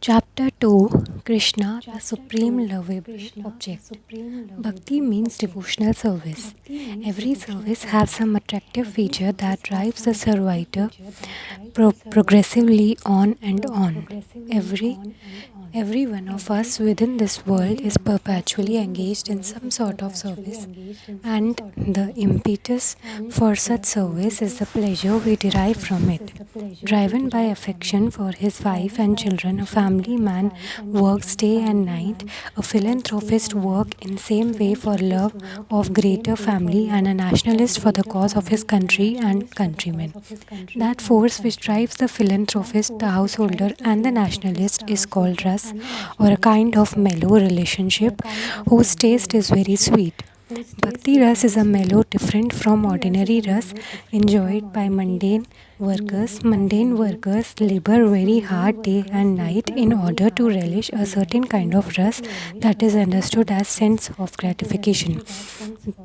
Chapter 2, Krishna, the Supreme Lovable Object. Bhakti means devotional service. Every service has some attractive feature that drives the servitor progressively on and on. Every one of us within this world is perpetually engaged in some sort of service, and the impetus for such service is the pleasure we derive from it. Driven by affection for his wife and children, a family man works day and night. A philanthropist works in same way for love of greater family, and a nationalist for the cause of his country and countrymen. That force which drives the philanthropist, the householder, and the nationalist is called ras, or a kind of mellow relationship whose taste is very sweet. Bhakti ras is a mellow different from ordinary ras enjoyed by mundane workers. Mundane workers labor very hard day and night in order to relish a certain kind of ras that is understood as sense of gratification.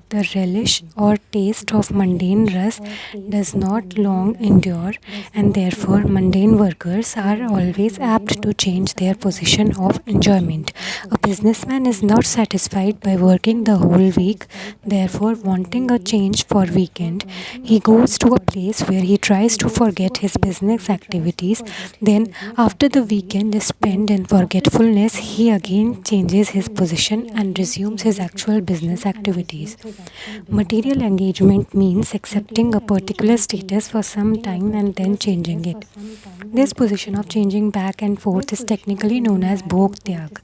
The relish or taste of mundane ras does not long endure, and therefore mundane workers are always apt to change their position of enjoyment. A businessman is not satisfied by working the whole week, therefore wanting a change for weekend, he goes to a place where he tries to forget his business activities. Then, after the weekend is spent in forgetfulness, he again changes his position and resumes his actual business activities. Material engagement means accepting a particular status for some time and then changing it. This position of changing back and forth is technically known as bhog tyag,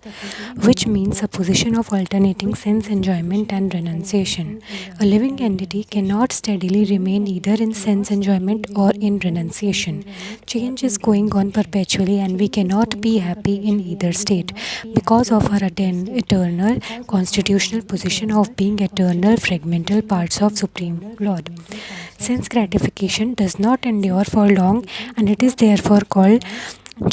which means a position of alternating sense enjoyment and renunciation. A living entity cannot steadily remain either in sense enjoyment or in renunciation. Change is going on perpetually, and we cannot be happy in either state because of our eternal constitutional position of being eternal fragmental parts of Supreme Lord. Sense gratification does not endure for long, and it is therefore called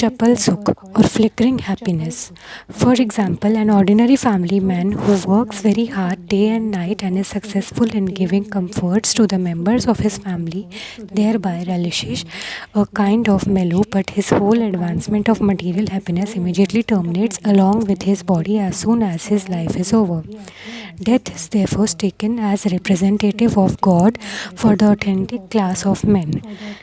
chapal sukh or flickering happiness. For example, an ordinary family man who works very hard day and night and is successful in giving comforts to the members of his family thereby relishes a kind of mellow, but his whole advancement of material happiness immediately terminates along with his body as soon as his life is over. Death is therefore taken as representative of God for the authentic class of men.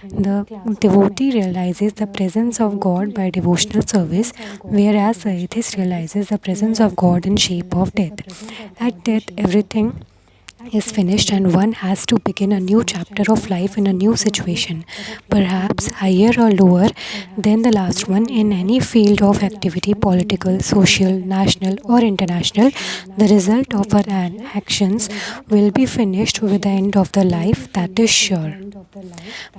The devotee realizes the presence of God by devotional service, whereas the atheist realizes the presence of God in shape of death. At death, everything is finished and one has to begin a new chapter of life in a new situation, perhaps higher or lower than the last one in any field of activity, political, social, national or international. The result of our actions will be finished with the end of the life, that is sure.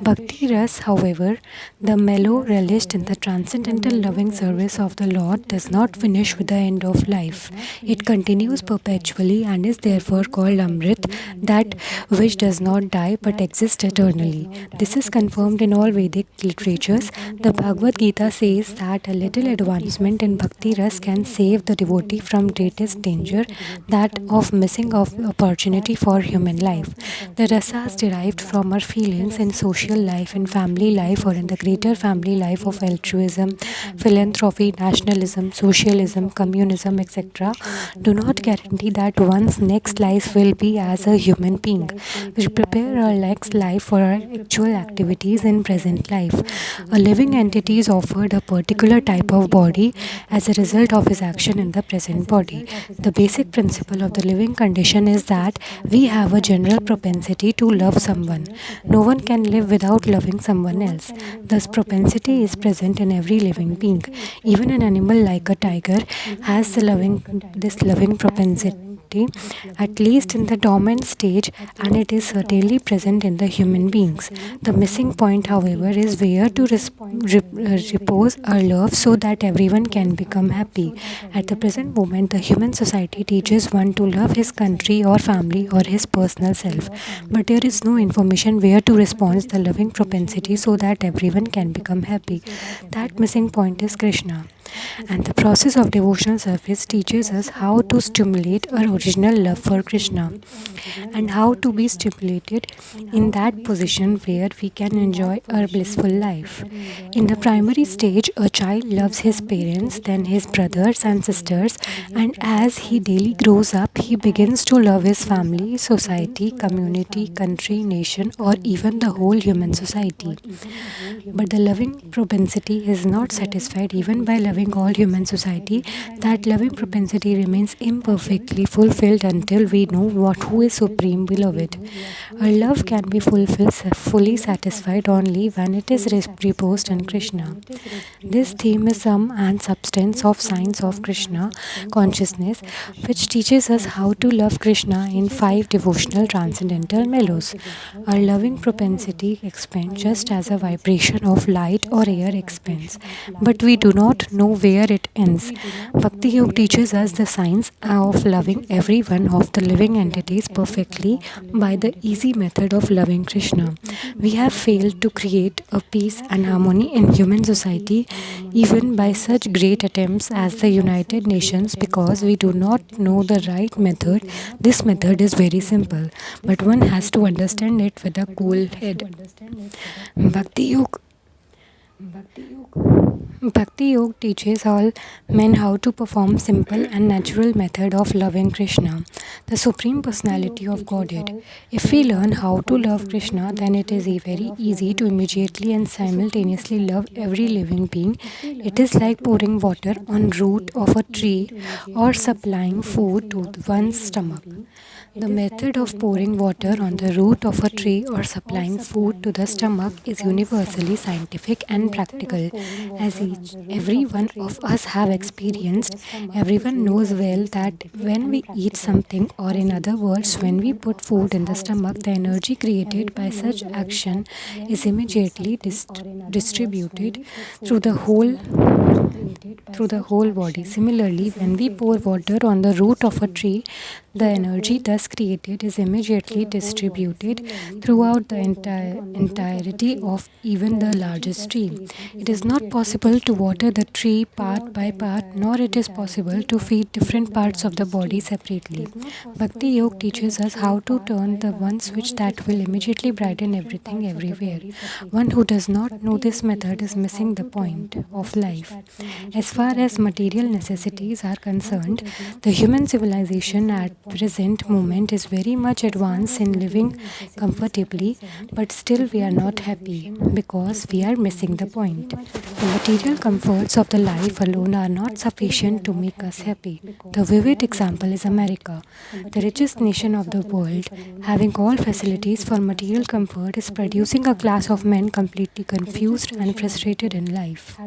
Bhakti ras, however, the mellow relished in the transcendental loving service of the Lord, does not finish with the end of life. It continues perpetually and is therefore called Amrit, that which does not die but exists eternally. This is confirmed in all Vedic literatures. The Bhagavad Gita says that a little advancement in Bhakti ras can save the devotee from greatest danger, that of missing of opportunity for human life. The rasas derived from our feelings in social life, in family life, or in the greater family life of altruism, philanthropy, nationalism, socialism, communism, etc., do not guarantee that one's next life will be as a human being. We prepare our next life for our actual activities in present life. A living entity is offered a particular type of body as a result of his action in the present body. The basic principle of the living condition is that we have a general propensity to love someone. No one can live without loving someone else. This propensity is present in every living being. Even an animal like a tiger has this loving propensity, at least in the dormant stage, and it is certainly present in the human beings. The missing point, however, is where to repose our love so that everyone can become happy. At the present moment, the human society teaches one to love his country or family or his personal self, but there is no information where to respond the loving propensity so that everyone can become happy. That missing point is Krishna. And the process of devotional service teaches us how to stimulate our original love for Krishna and how to be stimulated in that position where we can enjoy our blissful life. In the primary stage, a child loves his parents, then his brothers and sisters, and as he daily grows up, he begins to love his family, society, community, country, nation, or even the whole human society. But the loving propensity is not satisfied even by loving all human society. That loving propensity remains imperfectly fulfilled until we know who is supreme beloved. Our love can be fully satisfied only when it is reposed in Krishna. This theme is sum and substance of science of Krishna consciousness, which teaches us how to love Krishna in 5 devotional transcendental mellows. Our loving propensity expands just as a vibration of light or air expands, but we do not know where it ends. Bhakti Yoga teaches us the science of loving every one of the living entities perfectly by the easy method of loving Krishna. We have failed to create a peace and harmony in human society even by such great attempts as the United Nations because we do not know the right method. This method is very simple, but one has to understand it with a cool head. Bhakti Yoga Bhakti Yoga teaches all men how to perform simple and natural method of loving Krishna, the Supreme Personality of Godhead. If we learn how to love Krishna, then it is very easy to immediately and simultaneously love every living being. It is like pouring water on root of a tree or supplying food to one's stomach. The method of pouring water on the root of a tree or supplying food to the stomach is universally scientific and practical. As every one of us have experienced, everyone knows well that when we eat something, or in other words, when we put food in the stomach, the energy created by such action is immediately distributed through the whole body. Similarly, when we pour water on the root of a tree, the energy thus created is immediately distributed throughout the entirety of even the largest tree. It is not possible to water the tree part by part, nor it is possible to feed different parts of the body separately. Bhakti Yoga teaches us how to turn the one switch that will immediately brighten everything everywhere. One who does not know this method is missing the point of life. As far as material necessities are concerned, the human civilization at present moment is very much advanced in living comfortably, but still we are not happy because we are missing the point. The material comforts of the life alone are not sufficient to make us happy. The vivid example is America. The richest nation of the world, having all facilities for material comfort, is producing a class of men completely confused and frustrated in life.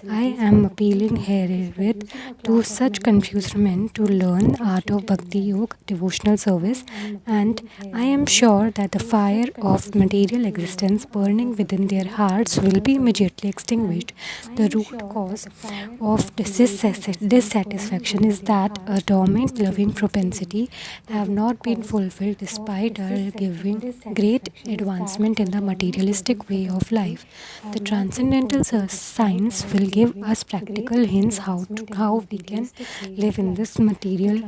I am appealing herewith to such confused men to learn art of Bhakti Yoga devotional service, and I am sure that the fire of material existence burning within their hearts will be immediately extinguished. The root cause of dissatisfaction is that a dormant loving propensity have not been fulfilled despite our giving great advancement in the materialistic way of life. The transcendental science will give us practical hints how we can live in this material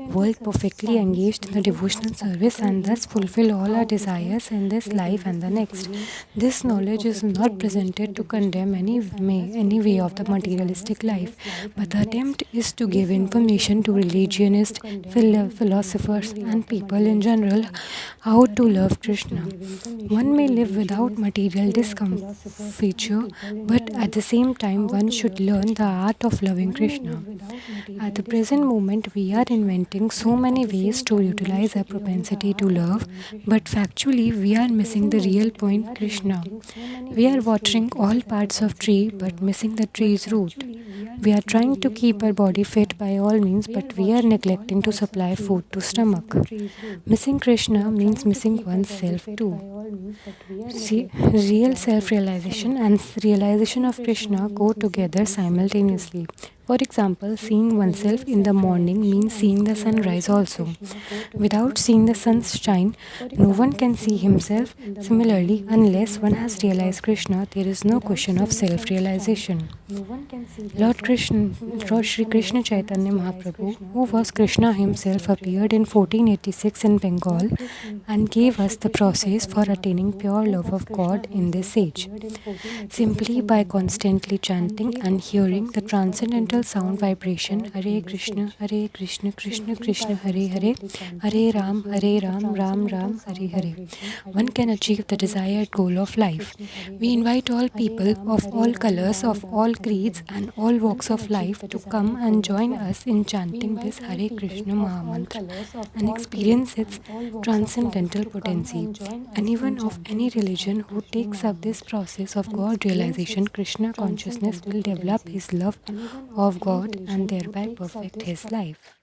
world perfectly engaged in the devotional service and thus fulfill all our desires in this life and the next. This knowledge is not presented to condemn any way of the materialistic life, but the attempt is to give information to religionists, philosophers, and people in general how to love Krishna. One may live without material discomfiture, but at the same time, one should learn the art of loving Krishna. At the present moment, we are inventing so many ways to utilize our propensity to love, but factually, we are missing the real point, Krishna. We are watering all parts of tree, but missing the tree's root. We are trying to keep our body fit by all means, but we are neglecting to supply food to stomach. Missing Krishna means missing oneself too. See, real self-realization and realization of Krishna go together simultaneously. For example, seeing oneself in the morning means seeing the sunrise also. Without seeing the sun's shine, no one can see himself. Similarly, unless one has realized Krishna, there is no question of self-realization. Lord Krishna, Lord Shri Krishna Chaitanya Mahaprabhu, who was Krishna himself, appeared in 1486 in Bengal and gave us the process for attaining pure love of God in this age. Simply by constantly chanting and hearing the transcendental sound vibration Hare Krishna, Krishna Krishna, Hare Hare, Hare Ram, Ram Ram, Hare Hare, one can achieve the desired goal of life. We invite all people of all colors, of all creeds and all walks of life to come and join us in chanting this Hare Krishna Mahamantra and experience its transcendental potency. Anyone of any religion who takes up this process of God realization, Krishna consciousness, will develop his love of God and thereby perfect his life.